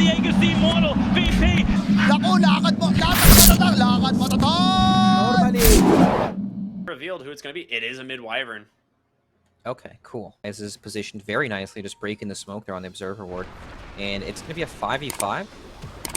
Diego's the immortal VP. Naku, lakad matatag, lakad matatag! Normally. Revealed who it's going to be. It is a mid wyvern. Okay, cool. As is positioned very nicely, just breaking the smoke there on the observer ward. And it's going to be a 5v5.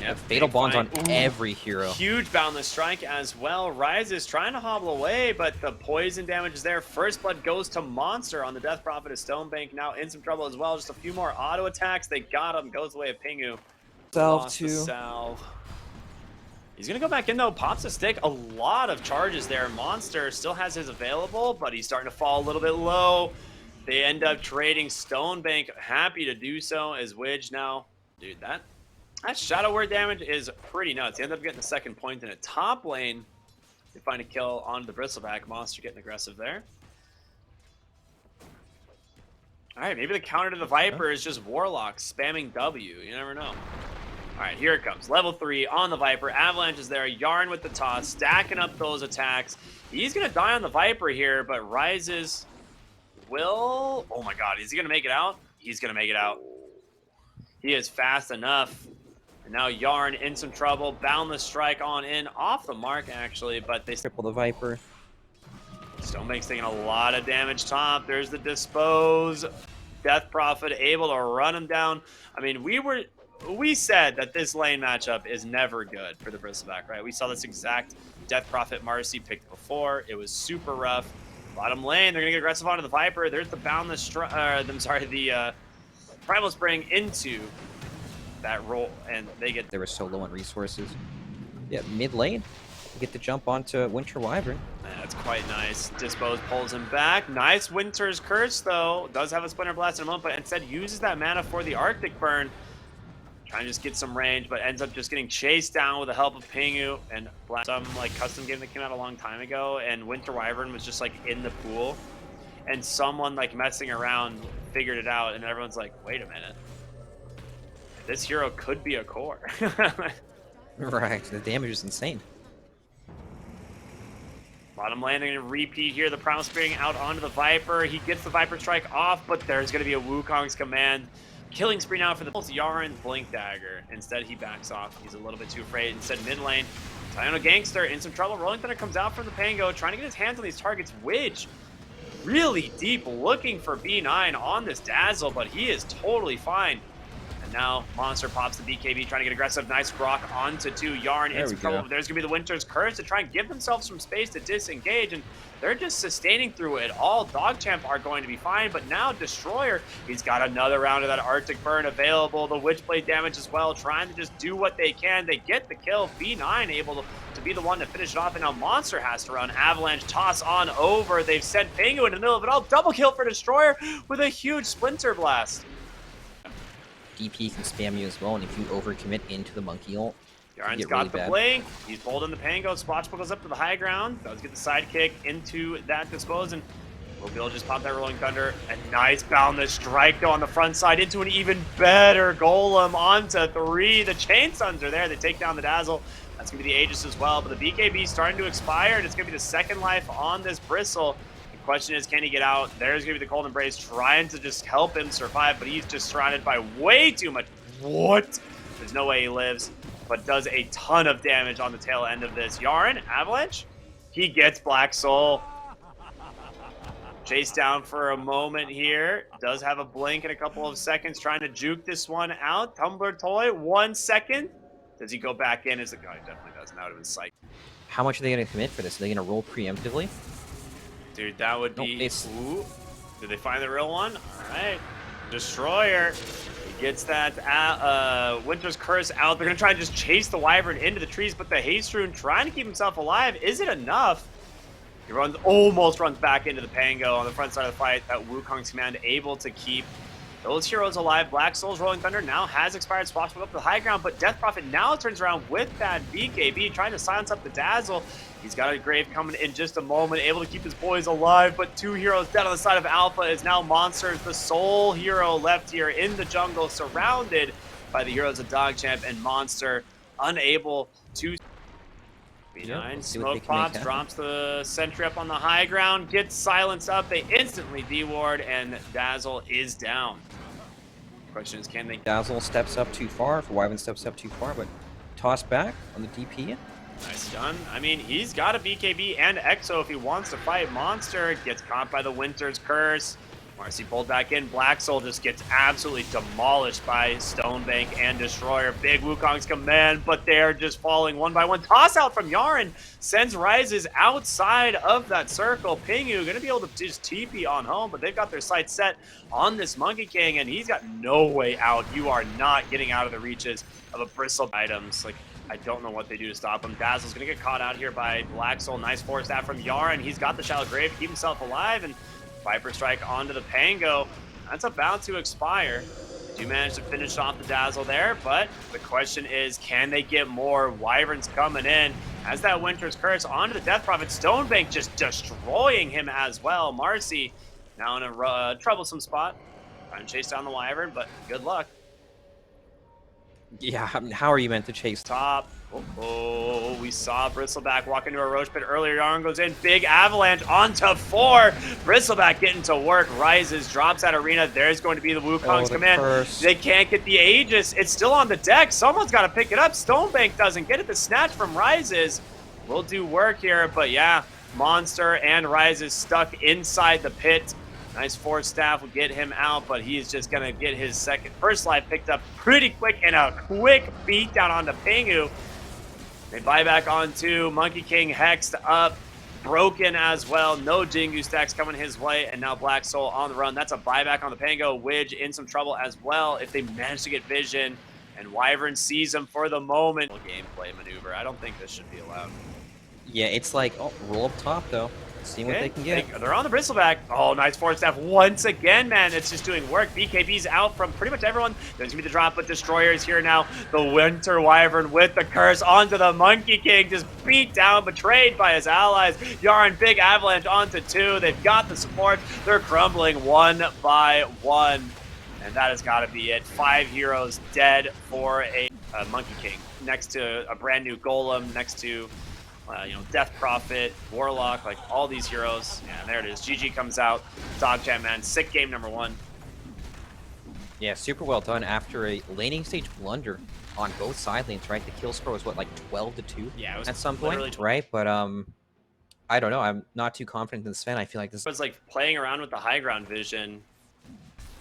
Yeah, Fatal bonds on every hero. Huge boundless strike as well. Rise is trying to hobble away, but the poison damage is there. First blood goes to Monster on the Death Prophet of Stonebank. Now in some trouble as well. Just a few more auto attacks. They got him. Goes the way of Pingu. Salve Lost too. the salve. He's going to go back in though. Pops a stick. A lot of charges there. Monster still has his available, but he's starting to fall a little bit low. They end up trading Stonebank. Happy to do so as Widge now. Dude, that Shadow Word damage is pretty nuts. He ends up getting the second point in a top lane. They find a kill onto the Bristleback. Monster getting aggressive there. Alright, maybe the counter to the Viper is just Warlock spamming W. You never know. Alright, here it comes. Level 3 on the Viper. Avalanche is there. Yarn with the toss. Stacking up those attacks. He's going to die on the Viper here, but Rises will... Oh my god, is he going to make it out? He's going to make it out. He is fast enough. And now Yarn in some trouble. Boundless strike on in. Off the mark, actually, but they... Triple the Viper. Stonebank's taking a lot of damage top. There's the Dispose. Death Prophet able to run him down. I mean, we said that this lane matchup is never good for the Bristleback, right? We saw this exact Death Prophet Marcy picked before. It was super rough. Bottom lane, they're going to get aggressive onto the Viper. There's the Boundless the Primal Spring into that roll, and they get... They were so low on resources. Yeah, mid lane. You get to jump onto Winter Wyvern. That's quite nice. Dispose pulls him back. Nice Winter's Curse, though. Does have a Splinter Blast in a moment, but instead uses that mana for the Arctic Burn. Trying to just get some range, but ends up just getting chased down with the help of Pingu and some like custom game that came out a long time ago, and Winter Wyvern was just like in the pool, and someone like messing around figured it out, and everyone's like, wait a minute, this hero could be a core. Right, the damage is insane. Bottom lane, they're going to repeat here. The Primal Spring out onto the Viper. He gets the Viper Strike off, but there's going to be a Wukong's command. Killing spree now for the Yarn Blink Dagger. Instead, he backs off. He's a little bit too afraid. Instead, mid lane, Tyono Gangster in some trouble. Rolling Thunder comes out from the Pango, trying to get his hands on these targets. Widge really deep, looking for B9 on this Dazzle, but he is totally fine. And now Monster pops the BKB, trying to get aggressive. Nice rock onto 2. Yarn in some trouble. There's going to be the Winter's Curse to try and give themselves some space to disengage, and they're just sustaining through it. All DogChamp are going to be fine, but now Destroyer, he's got another round of that Arctic Burn available. The Witchblade damage as well, trying to just do what they can. They get the kill. B9 able to be the one to finish it off, and now Monster has to run. Avalanche toss on over. They've sent Pingu in the middle of it all. Double kill for Destroyer with a huge Splinter Blast. DP can spam you as well, and if you overcommit into the monkey ult, Yarn's got the blink. He's pulled in the Pango. Splotchbook goes up to the high ground. Does get the sidekick into that Dispose, and Mobile just popped that Rolling Thunder. A nice Boundless Strike though on the front side into an even better Golem onto 3. The Chain Suns are there. They take down the Dazzle. That's going to be the Aegis as well, but the BKB is starting to expire, and it's going to be the second life on this Bristle. The question is, can he get out? There's going to be the Cold Embrace trying to just help him survive, but he's just surrounded by way too much. What? There's no way he lives, but does a ton of damage on the tail end of this. Yarn, Avalanche, he gets Black Soul. Chased down for a moment here. Does have a blink in a couple of seconds, trying to juke this one out. Tumbler Toy, 1 second. Does he go back in? Is the guy definitely doesn't out of his sight. How much are they going to commit for this? Are they going to roll preemptively? Dude, that would be... Nope, ooh. Did they find the real one? All right. Destroyer. He gets that Winter's Curse out. They're going to try and just chase the Wyvern into the trees, but the Haste Rune trying to keep himself alive. Is it enough? He almost runs back into the Pango on the front side of the fight. That Wukong's command able to keep those heroes alive. Black Soul's Rolling Thunder now has expired. Splotchbook up to the high ground, but Death Prophet now turns around with that BKB, trying to silence up the Dazzle. He's got a Grave coming in just a moment, able to keep his boys alive, but 2 heroes dead on the side of Alpha. Is now Monsters, the sole hero left here in the jungle, surrounded by the heroes of DogChamp, and Monster unable to... B9, smoke pops, drops the sentry up on the high ground, gets silenced up, they instantly deward, and Dazzle is down. Question is, can they... Dazzle steps up too far, if Wyvern steps up too far, but toss back on the DP. Nice done. I mean, he's got a BKB and Exo if he wants to fight Monster. Gets caught by the Winter's Curse. Marcy pulled back in. Black Soul just gets absolutely demolished by Stonebank and Destroyer. Big Wukong's command, but they're just falling one by one. Toss out from Yaren sends Rises outside of that circle. Pingu going to be able to just TP on home, but they've got their sights set on this Monkey King, and he's got no way out. You are not getting out of the reaches of a bristle items. Like, I don't know what they do to stop him. Dazzle's going to get caught out here by Black Soul. Nice force staff from Yaren. He's got the Shallow Grave to keep himself alive, and Viper Strike onto the Pango. That's about to expire. They do manage to finish off the Dazzle there, but the question is, can they get more? Wyverns coming in. As that Winter's Curse onto the Death Prophet. Stonebank just destroying him as well. Marcy now in a troublesome spot. Trying to chase down the Wyvern, but good luck. Yeah, how are you meant to chase? Top. Oh, we saw Bristleback walk into a Roach Pit earlier. Yarn goes in. Big avalanche onto 4. Bristleback getting to work. Rises, drops out Arena. There's going to be the Wukong's command. Curse. They can't get the Aegis. It's still on the deck. Someone's got to pick it up. Stonebank doesn't get it. The snatch from Rises will do work here. But yeah, Monster and Rises stuck inside the pit. Nice force staff will get him out, but he's just going to get his first life picked up pretty quick, and a quick beat down onto Pingu. They buy back onto Monkey King, hexed up, broken as well. No Jingu stacks coming his way, and now Black Soul on the run. That's a buyback on the Pango. Widge in some trouble as well if they manage to get vision, and Wyvern sees him for the moment. Gameplay maneuver. I don't think this should be allowed. Yeah, it's like, oh, roll up top though. See what they can get. They're on the Bristleback. Oh, nice forward staff once again, man. It's just doing work. BKB's out from pretty much everyone. There's going to be the drop, but Destroyer is here now. The Winter Wyvern with the curse onto the Monkey King. Just beat down, betrayed by his allies. Yarn, big avalanche onto 2. They've got the support. They're crumbling one by one. And that has got to be it. 5 heroes dead for a Monkey King. Next to a brand new Golem, next to... Death Prophet, Warlock, like all these heroes. Yeah, there it is. GG comes out. DogChamp, man. Sick game number 1. Yeah, super well done after a laning stage blunder on both side lanes, right? The kill score was, what, like 12-2? Yeah, it was at some point, right? But, I don't know. I'm not too confident in Sven. I feel like this was like playing around with the high ground vision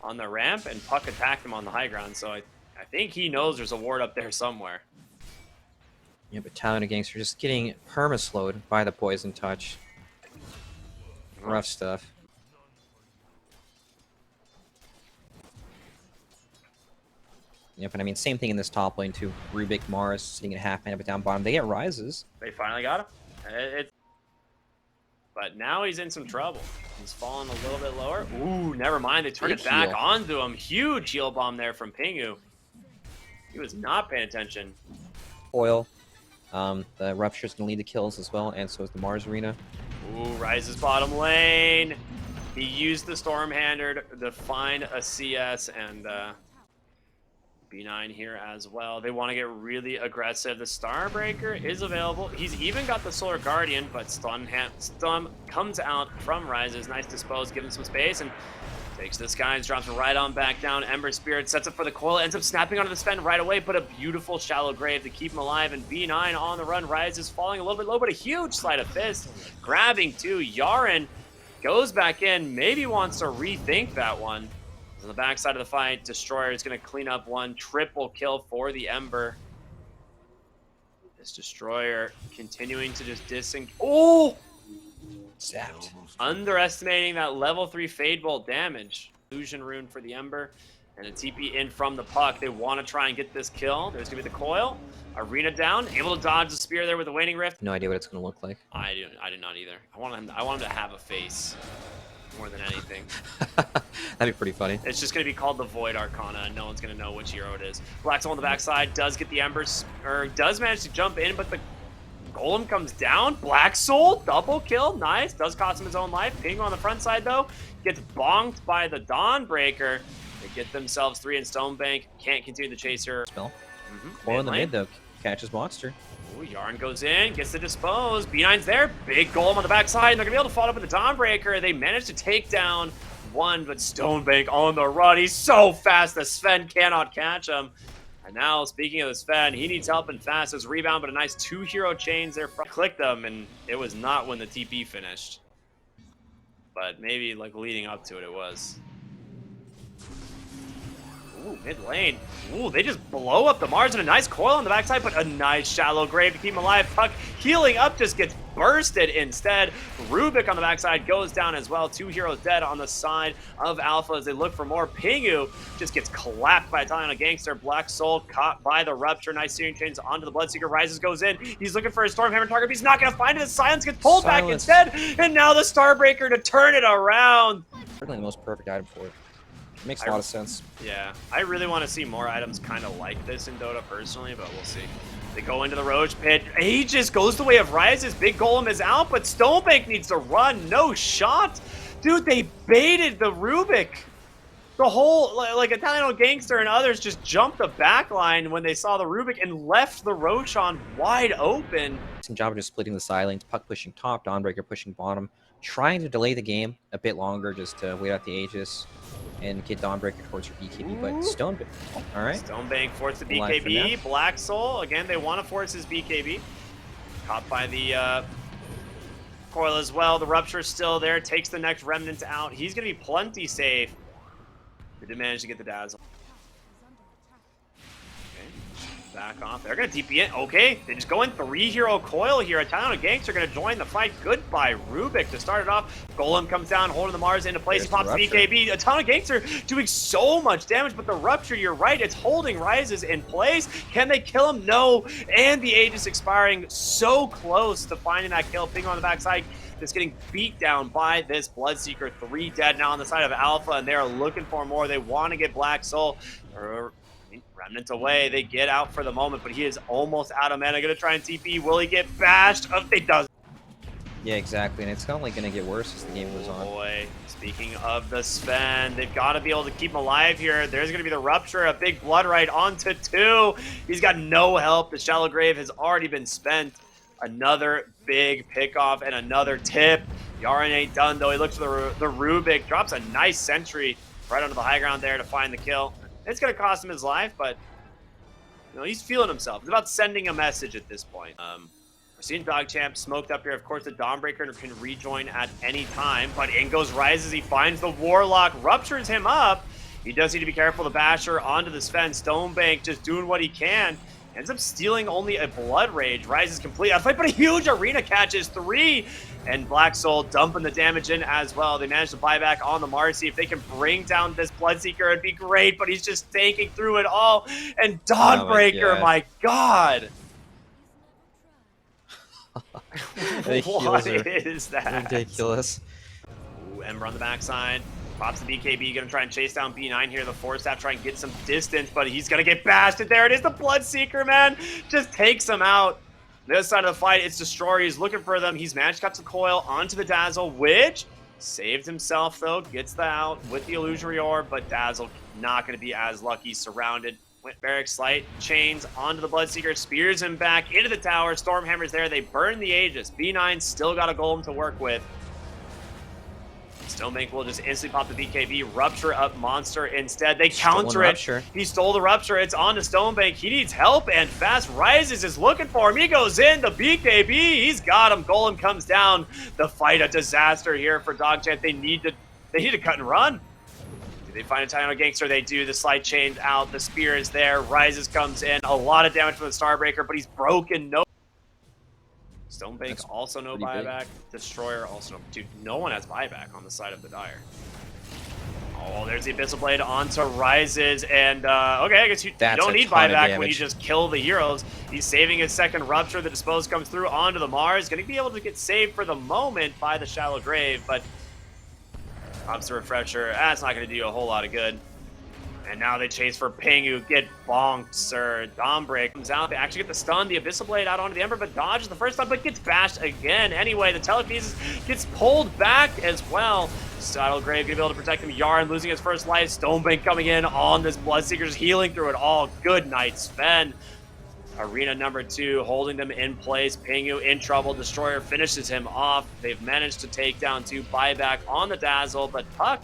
on the ramp, and Puck attacked him on the high ground, so I think he knows there's a ward up there somewhere. Yeah, but Talon and Gangster just getting perma-slowed by the Poison Touch. Rough stuff. Yep, and I mean, same thing in this top lane too. Rubik, Mars sitting at half mana, but down bottom. They get Rises. They finally got him. But now he's in some trouble. He's falling a little bit lower. Ooh, never mind. They turned it back onto him. Huge heal bomb there from Pingu. He was not paying attention. Oil. The Rupture's gonna lead the kills as well, and so is the Mars Arena. Ooh, Rises bottom lane. He used the Stormhander to find a CS, and B9 here as well. They want to get really aggressive. The Starbreaker is available. He's even got the Solar Guardian, but Stun comes out from Rises. Nice dispose, give him some space, and takes this guy and drops him right on back down. Ember Spirit sets up for the coil, ends up snapping onto the Sven right away, but a beautiful Shallow Grave to keep him alive, and B9 on the run. Rises falling a little bit low, but a huge sleight of fist. Grabbing 2. Yaren goes back in, maybe wants to rethink that one. On the backside of the fight, Destroyer is going to clean up one. Triple kill for the Ember. This Destroyer continuing to just disengage. Oh! Zapped. Underestimating that level 3 Fade Bolt damage. Illusion Rune for the Ember. And a TP in from the Puck. They want to try and get this kill. There's going to be the coil. Arena down. Able to dodge the spear there with the Waning Rift. No idea what it's going to look like. I do not either. I want him to have a face more than anything. That'd be pretty funny. It's just going to be called the Void Arcana, and no one's going to know which hero it is. Black Soul on the backside does get the Embers, or does manage to jump in, but the Golem comes down. Black Soul, double kill, nice. Does cost him his own life. Pingu on the front side, though, gets bonked by the Dawnbreaker. They get themselves 3 in Stonebank. Can't continue the chase here. Spell. Or in the mid, though. Catches Monster. Ooh, Yarn goes in, gets to dispose. B9's there. Big Golem on the backside, and they're going to be able to follow up with the Dawnbreaker. They manage to take down one, but Stonebank on the run. He's so fast, the Sven cannot catch him. And now, speaking of the Sven, he needs help and fast. His rebound, but a nice 2 hero chains there. Clicked them, and it was not when the TP finished. But maybe, like, leading up to it, it was. Ooh, mid lane. Ooh, they just blow up the Mars and a nice coil on the backside, but a nice shallow grave to keep him alive. Puck healing up just gets bursted instead. Rubik on the backside goes down as well. 2 heroes dead on the side of Alpha as they look for more. Pingu just gets clapped by Italiano Gangster. Black Soul caught by the Rupture. Nice searing chains onto the Bloodseeker. Rises goes in. He's looking for a Stormhammer target, but he's not going to find it. The Silence gets pulled back instead. And now the Starbreaker to turn it around. Certainly the most perfect item for it. Makes a lot of sense. Yeah, I really want to see more items kind of like this in Dota personally, but we'll see. They go into the Roach Pit. Aegis goes the way of Rises. Big Golem is out, but Stonebank needs to run. No shot. Dude, they baited the Rubik. The whole, like, Italiano Gangster and others just jumped the back line when they saw the Rubik and left the Roshan wide open. Some job of just splitting the silence, Puck pushing top, Dawnbreaker pushing bottom, trying to delay the game a bit longer just to wait out the Aegis and get Dawnbreaker towards her BKB, but Stonebank. All right. Stonebank forced the BKB. Black Soul, again, they want to force his BKB. Caught by the coil as well. The Rupture's still there. Takes the next Remnant out. He's going to be plenty safe. They did manage to get the Dazzle. Back off. They're going to TP in. Okay, they just go in 3 hero coil here. Italiano Gangster are going to join the fight. Goodbye, Rubik to start it off. Golem comes down, holding the Mars into place. He pops the BKB. Italiano Gangster doing so much damage, but the Rupture, you're right, it's holding Rises in place. Can they kill him? No. And the Aegis expiring, so close to finding that kill. Ping on the backside. Just getting beat down by this Bloodseeker. 3 dead now on the side of Alpha, and they're looking for more. They want to get Black Soul. Remnant away. They get out for the moment, but he is almost out of mana. Gonna try and TP. Will he get bashed? Oh, he does. Yeah, exactly. And it's not like gonna get worse as the game goes on. Boy, speaking of the Sven, they've got to be able to keep him alive here. There's gonna be the Rupture, a big blood right onto 2. He's got no help. The Shallow Grave has already been spent. Another big pickoff and another tip. Yaren ain't done though. He looks for the Rubik, drops a nice sentry right onto the high ground there to find the kill. It's going to cost him his life, but you know, he's feeling himself. It's about sending a message at this point. We're seeing DogChamp smoked up here. Of course, the Dawnbreaker can rejoin at any time, but in goes Rises. He finds the Warlock, ruptures him up. He does need to be careful. The Basher onto the Sven. Stonebank just doing what he can. Ends up stealing only a Blood Rage. Rises complete out of fight, but a huge arena catches 3. And Black Soul dumping the damage in as well. They managed to buy back on the Marcy. If they can bring down this Bloodseeker, it'd be great, but he's just tanking through it all. And Dawnbreaker, my God. What is that? Ridiculous. Ooh, Ember on the backside. Pops the BKB, gonna try and chase down B9 here. The Force Staff try and get some distance, but he's gonna get bashed. There it is, the Bloodseeker, man. Just takes him out. The other side of the fight, it's Destroyer. He's looking for them. He's managed to cut the coil onto the Dazzle, which saved himself, though. Gets the out with the Illusory Orb, but Dazzle not going to be as lucky. Surrounded. Barracks Slight chains onto the Bloodseeker, spears him back into the tower. Stormhammer's there. They burn the Aegis. B9 still got a golem to work with. Stonebank will just instantly pop the BKB, Rupture up Monster instead. They counter it. Rupture. He stole the Rupture. It's on to Stonebank. He needs help, and Fast Rises is looking for him. He goes in. The BKB, he's got him. Golem comes down. The fight, a disaster here for DogChamp. They need to cut and run. Do they find a Italiano Gangster? They do. The slide chains out. The spear is there. Rises comes in. A lot of damage from the Starbreaker, but he's broken. No. Stonebank also no buyback. Destroyer also no. Dude, no one has buyback on the side of the Dire. Oh, there's the Abyssal Blade onto Rises, and okay, I guess you don't need buyback when you just kill the heroes. He's saving his second Rupture. The Dispose comes through onto the Mars. Going to be able to get saved for the moment by the Shallow Grave, but pops the Refresher. That's not going to do a whole lot of good. And now they chase for Pingu. Get bonked, sir. Dawnbreak comes out. They actually get the stun. The Abyssal Blade out onto the Ember, but dodges the first time, but gets bashed again. Anyway, the Telekinesis gets pulled back as well. Saddle Grave gonna be able to protect him. Yarn losing his first life. Stonebank coming in on this Bloodseeker, just healing through it all. Good night, Sven. Arena number 2, holding them in place. Pingu in trouble. Destroyer finishes him off. They've managed to take down 2 buyback on the Dazzle, but Puck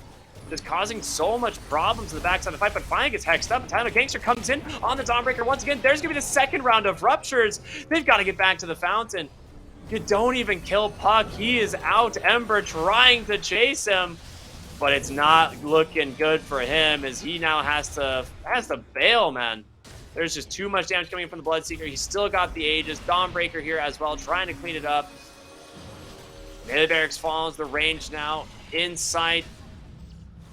just causing so much problems in the backside of the fight, but finally gets hexed up. Tyler Gangster comes in on the Dawnbreaker once again. There's going to be the second round of ruptures. They've got to get back to the fountain. You don't even kill Puck. He is out. Ember trying to chase him, but it's not looking good for him as he now has to bail, man. There's just too much damage coming from the Bloodseeker. He's still got the Aegis. Dawnbreaker here as well, trying to clean it up. Mid barracks follows the range now. Inside.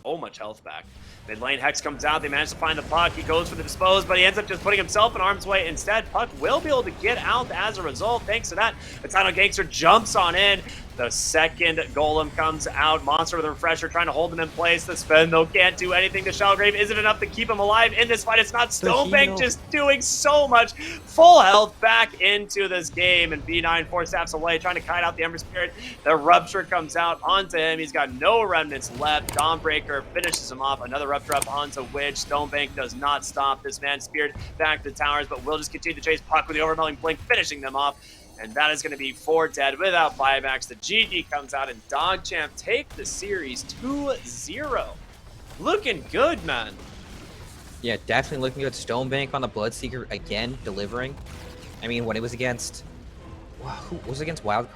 So much health back. Mid lane, Hex comes out. They manage to find the Puck. He goes for the dispose, but he ends up just putting himself in harm's way instead. Puck will be able to get out as a result. Thanks to that, the Title Gangster jumps on in. The second golem comes out. Monster with a refresher, trying to hold him in place. The spin, though, can't do anything to Shellgrave. Isn't enough to keep him alive in this fight. It's not. Stonebank just doing so much. Full health back into this game. And B9 4 staffs away, trying to kite out the Ember Spirit. The Rupture comes out onto him. He's got no remnants left. Dawnbreaker finishes him off. Another Rupture up onto Witch. Stonebank does not stop this man. Spirit back to the towers, but will just continue to chase Puck with the overwhelming blink, finishing them off. And that is going to be 4 dead without buybacks. The GG comes out and DogChamp take the series 2-0. Looking good, man. Yeah, definitely looking good. Stonebank on the Bloodseeker again, delivering. I mean, when it was against... Who was it against Wild?